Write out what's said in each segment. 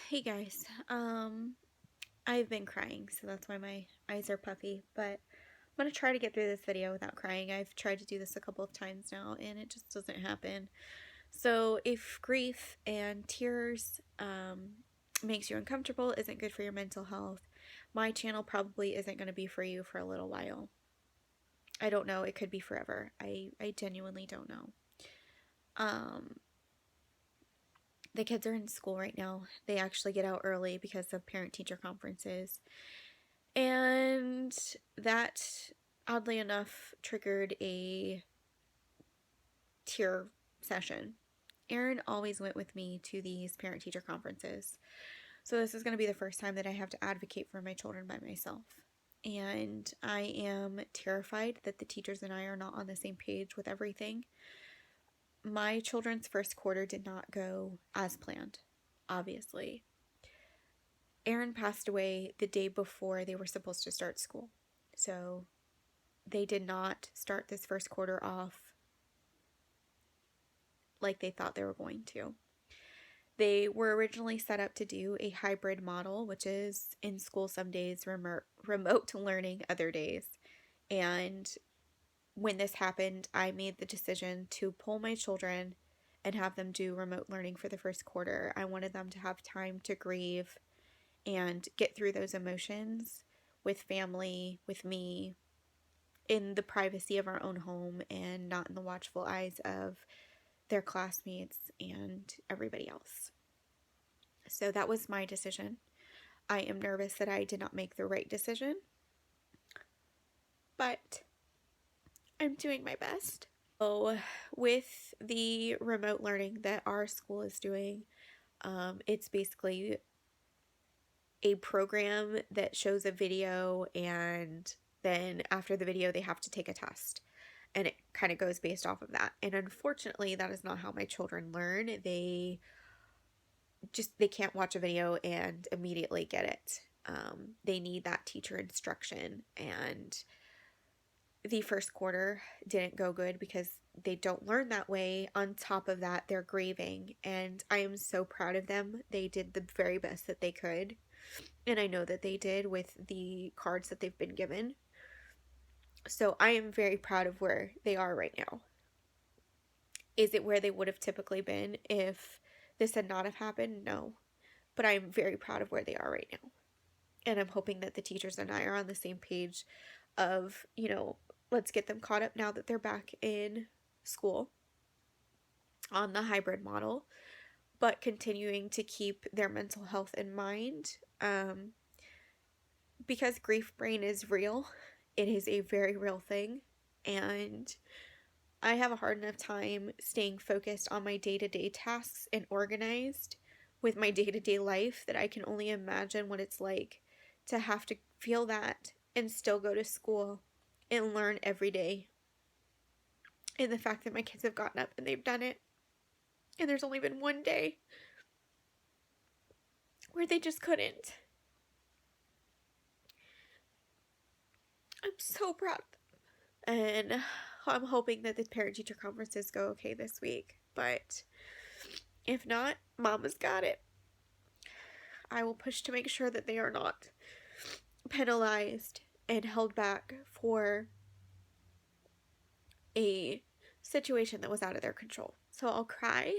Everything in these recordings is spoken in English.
Hey guys, I've been crying, so that's why my eyes are puffy, but I'm gonna try to get through this video without crying. I've tried to do this a couple of times now, and it just doesn't happen. So if grief and tears, makes you uncomfortable, isn't good for your mental health, my channel probably isn't gonna be for you for a little while. I don't know, it could be forever. I genuinely don't know. Um, the kids are in school right now. They actually get out early because of parent-teacher conferences. And that, oddly enough, triggered a tear session. Aaron always went with me to these parent-teacher conferences. So this is going to be the first time that I have to advocate for my children by myself. And I am terrified that the teachers and I are not on the same page with everything. My children's first quarter did not go as planned, obviously. Aaron passed away the day before they were supposed to start school. So they did not start this first quarter off like they thought they were going to. They were originally set up to do a hybrid model, which is in school some days, remote learning other days. And when this happened, I made the decision to pull my children and have them do remote learning for the first quarter. I wanted them to have time to grieve and get through those emotions with family, with me, in the privacy of our own home and not in the watchful eyes of their classmates and everybody else. So that was my decision. I am nervous that I did not make the right decision, but I'm doing my best. So with the remote learning that our school is doing, it's basically a program that shows a video, and then after the video they have to take a test, and it kind of goes based off of that. And unfortunately, that is not how my children learn. They can't watch a video and immediately get it. They need that teacher instruction, and the first quarter didn't go good because they don't learn that way. On top of that, they're grieving, and I am so proud of them. They did the very best that they could, and I know that they did with the cards that they've been given. So I am very proud of where they are right now. Is it where they would have typically been if this had not have happened? No. But I'm very proud of where they are right now. And I'm hoping that the teachers and I are on the same page of, let's get them caught up now that they're back in school on the hybrid model, but continuing to keep their mental health in mind. Because grief brain is real. It is a very real thing. And I have a hard enough time staying focused on my day-to-day tasks and organized with my day-to-day life that I can only imagine what it's like to have to feel that and still go to school and learn every day. And the fact that my kids have gotten up and they've done it, and there's only been one day where they just couldn't. I'm so proud of them. And I'm hoping that the parent-teacher conferences go okay this week. But if not, Mama's got it. I will push to make sure that they are not penalized and held back for a situation that was out of their control. So I'll cry,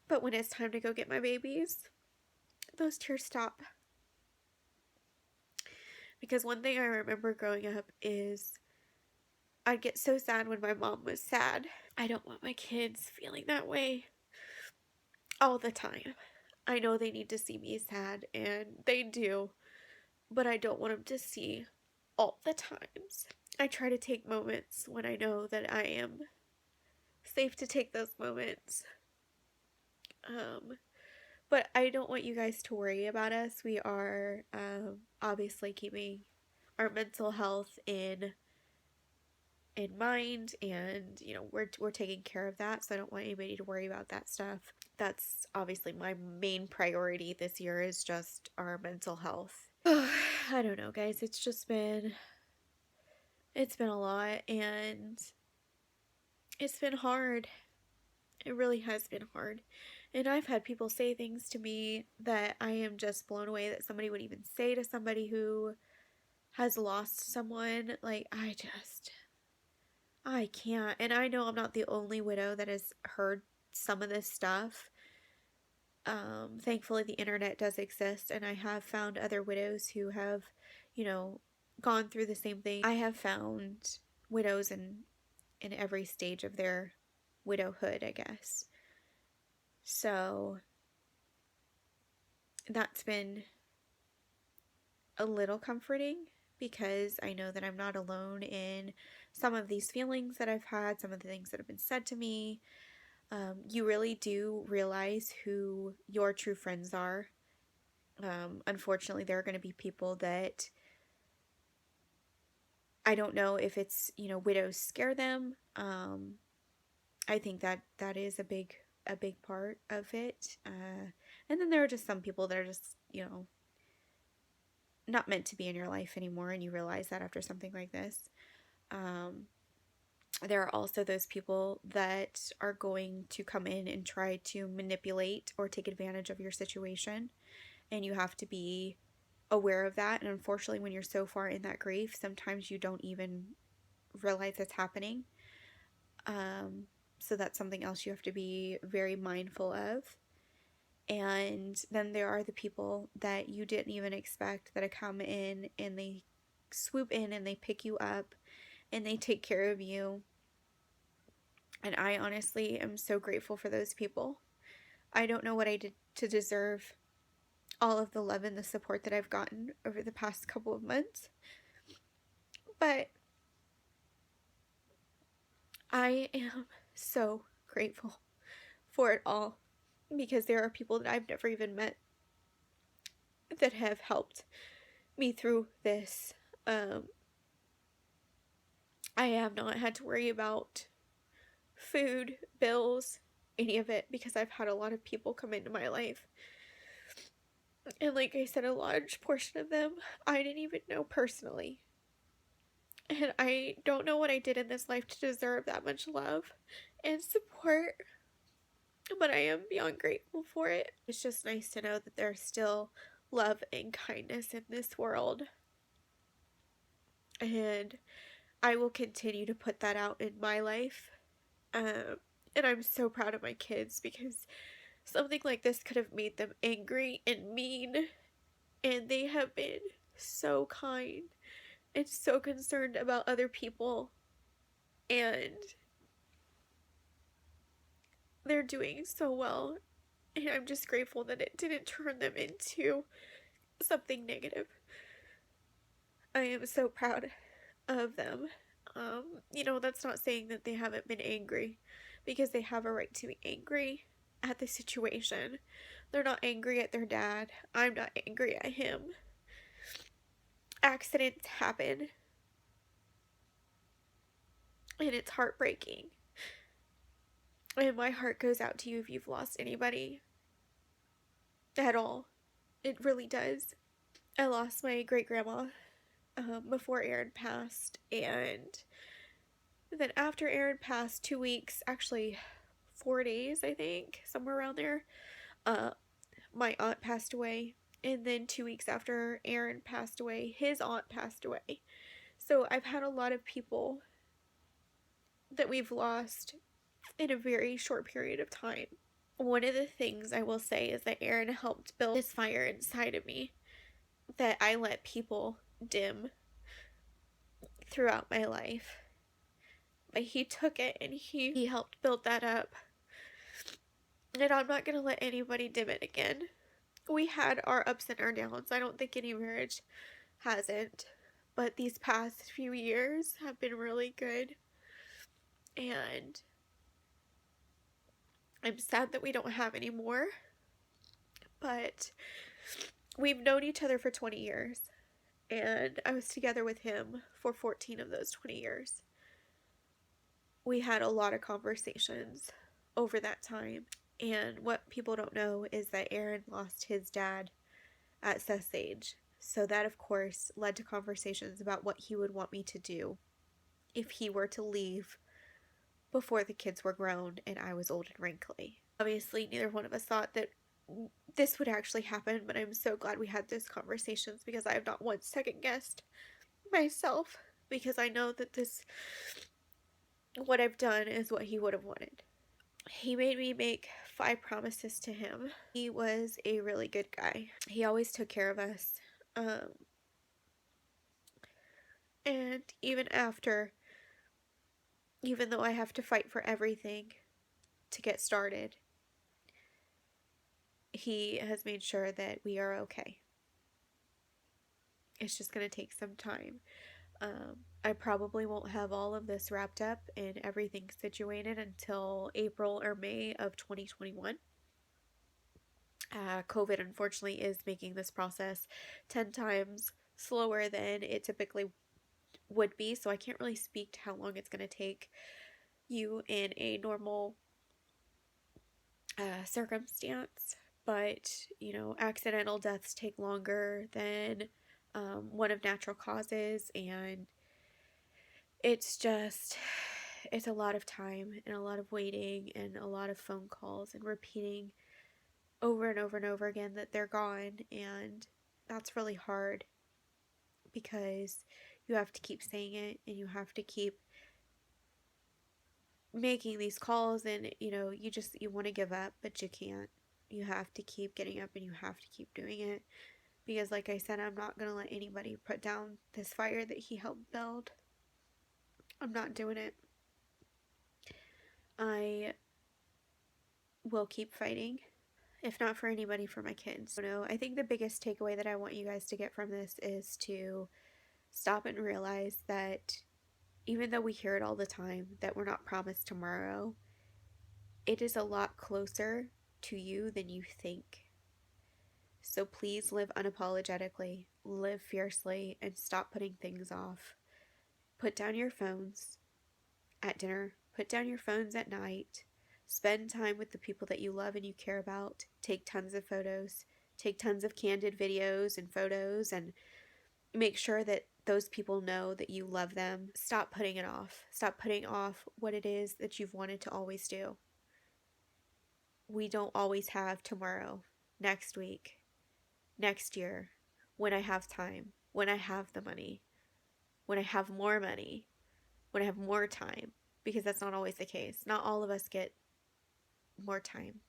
but when it's time to go get my babies, those tears stop. Because one thing I remember growing up is I'd get so sad when my mom was sad. I don't want my kids feeling that way all the time. I know they need to see me sad, and they do, but I don't want them to see all the times. I try to take moments when I know that I am safe to take those moments. But I don't want you guys to worry about us. We are obviously keeping our mental health in mind, and we're taking care of that, so I don't want anybody to worry about that stuff. That's obviously my main priority this year, is just our mental health. I don't know, guys, it's been a lot, and it's been hard. It really has been hard. And I've had people say things to me that I am just blown away that somebody would even say to somebody who has lost someone. Like, I can't. And I know I'm not the only widow that has heard some of this stuff. Thankfully, the internet does exist, and I have found other widows who have, you know, gone through the same thing. I have found widows in every stage of their widowhood, I guess. So that's been a little comforting because I know that I'm not alone in some of these feelings that I've had, some of the things that have been said to me. You really do realize who your true friends are. Unfortunately, there are going to be people that I don't know if it's, widows scare them. I think that is a big part of it. And then there are just some people that are just, not meant to be in your life anymore, and you realize that after something like this. Um, there are also those people that are going to come in and try to manipulate or take advantage of your situation, and you have to be aware of that. And unfortunately, when you're so far in that grief, sometimes you don't even realize it's happening. So that's something else you have to be very mindful of. And then there are the people that you didn't even expect that come in and they swoop in and they pick you up and they take care of you. And I honestly am so grateful for those people. I don't know what I did to deserve all of the love and the support that I've gotten over the past couple of months, but I am so grateful for it all because there are people that I've never even met that have helped me through this. I have not had to worry about food, bills, any of it because I've had a lot of people come into my life. And like I said, a large portion of them I didn't even know personally. And I don't know what I did in this life to deserve that much love and support, but I am beyond grateful for it. It's just nice to know that there's still love and kindness in this world. And I will continue to put that out in my life. And I'm so proud of my kids because something like this could have made them angry and mean. And they have been so kind and so concerned about other people. And they're doing so well. And I'm just grateful that it didn't turn them into something negative. I am so proud of them. That's not saying that they haven't been angry because they have a right to be angry at the situation. They're not angry at their dad. I'm not angry at him. Accidents happen, and it's heartbreaking. And my heart goes out to you if you've lost anybody at all. It really does. I lost my great grandma before Aaron passed, and then after Aaron passed, 2 weeks, actually 4 days, I think, somewhere around there, uh, my aunt passed away. And then 2 weeks after Aaron passed away, his aunt passed away. So I've had a lot of people that we've lost in a very short period of time. One of the things I will say is that Aaron helped build this fire inside of me that I let people dim throughout my life. But he took it and he helped build that up. And I'm not going to let anybody dim it again. We had our ups and our downs. I don't think any marriage hasn't. But these past few years have been really good. And I'm sad that we don't have any more. But we've known each other for 20 years. And I was together with him for 14 of those 20 years. We had a lot of conversations over that time. And what people don't know is that Aaron lost his dad at Seth's age. So that, of course, led to conversations about what he would want me to do if he were to leave before the kids were grown and I was old and wrinkly. Obviously, neither one of us thought that this would actually happen, but I'm so glad we had those conversations because I have not once second guessed myself, because I know that what I've done is what he would have wanted. He made me make 5 promises to him. He was a really good guy. He always took care of us. Um, and even though I have to fight for everything to get started, he has made sure that we are okay. It's just going to take some time. I probably won't have all of this wrapped up and everything situated until April or May of 2021. COVID, unfortunately, is making this process 10 times slower than it typically would be, so I can't really speak to how long it's going to take you in a normal circumstance. But, accidental deaths take longer than one of natural causes, and it's a lot of time and a lot of waiting and a lot of phone calls and repeating over and over and over again that they're gone. And that's really hard because you have to keep saying it and you have to keep making these calls, and you want to give up, but you can't. You have to keep getting up and you have to keep doing it because, like I said, I'm not going to let anybody put down this fire that he helped build. I'm not doing it. I will keep fighting, if not for anybody, for my kids. I think the biggest takeaway that I want you guys to get from this is to stop and realize that even though we hear it all the time that we're not promised tomorrow, it is a lot closer to you than you think. So please live unapologetically, live fiercely, and stop putting things off. Put down your phones at dinner, put down your phones at night, spend time with the people that you love and you care about, take tons of photos, take tons of candid videos and photos, and make sure that those people know that you love them. Stop putting it off. Stop putting off what it is that you've wanted to always do. We don't always have tomorrow, next week, next year, when I have time, when I have the money, when I have more money, when I have more time, because that's not always the case. Not all of us get more time.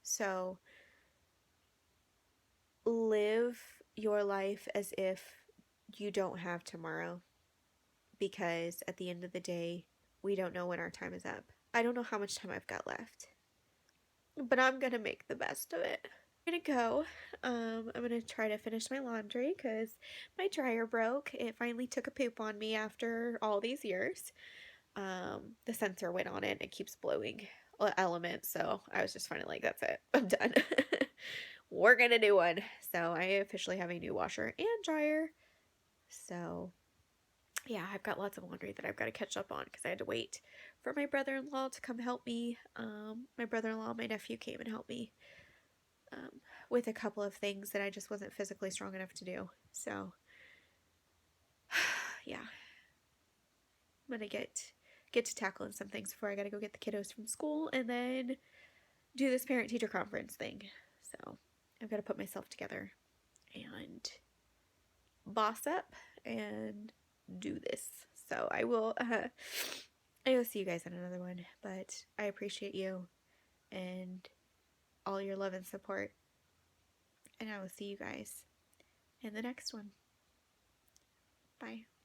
So live your life as if you don't have tomorrow, because at the end of the day, we don't know when our time is up. I don't know how much time I've got left, but I'm gonna make the best of it. I'm gonna go. I'm gonna try to finish my laundry because my dryer broke. It finally took a poop on me after all these years. The sensor went on it and it keeps blowing elements, so I was just finally like, that's it, I'm done. We're gonna do one. So I officially have a new washer and dryer. So yeah, I've got lots of laundry that I've got to catch up on because I had to wait for my brother-in-law to come help me. My brother-in-law, my nephew came and helped me with a couple of things that I just wasn't physically strong enough to do. So yeah, I'm gonna get to tackling some things before I gotta go get the kiddos from school and then do this parent-teacher conference thing. So I've got to put myself together and boss up and do this. So I will see you guys in another one, but I appreciate you and all your love and support, and I will see you guys in the next one. Bye.